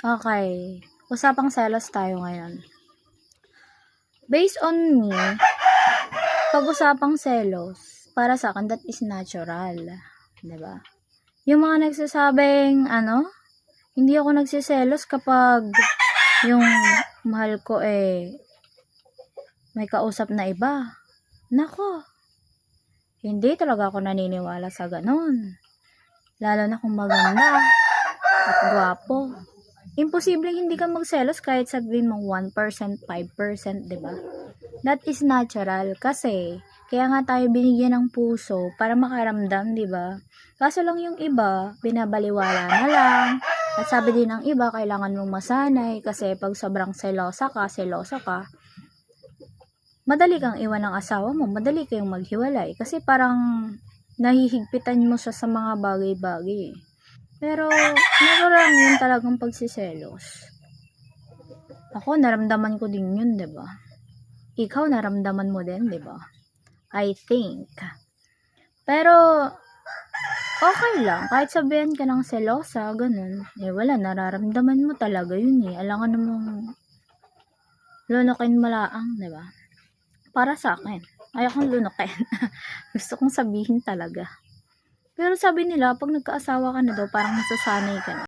Okay, usapang selos tayo ngayon. Based on me, pag-usapang selos, para sa akin, that is natural. Diba? Yung mga nagsasabing, hindi ako nagsiselos kapag yung mahal ko may kausap na iba. Nako, hindi talaga ako naniniwala sa ganun. Lalo na kung maganda at gwapo. Imposibleng hindi ka magselos kahit sabihin mong 1%, 5%, diba? That is natural kasi kaya nga tayo binigyan ng puso para makaramdam, diba? Kaso lang yung iba, binabaliwala na lang. At sabi din ng iba, kailangan mong masanay kasi pag sobrang selosa ka, madali kang iwan ng asawa mo, madali kayong maghiwalay kasi parang nahihigpitan mo siya sa mga bagay-bagay. Pero, natural yun talagang pagsiselos. Ako, naramdaman ko din yun, diba? Ikaw, naramdaman mo din, diba? I think. Pero, okay lang. Kahit sabihan ka ng selosa, ganun. Wala, nararamdaman mo talaga yun Alangan namang lunukin malaang, diba? Para sa akin. Ayokong lunukin. Gusto kong sabihin talaga. Pero sabi nila, pag nagkaasawa ka na daw, parang nasasanay ka na.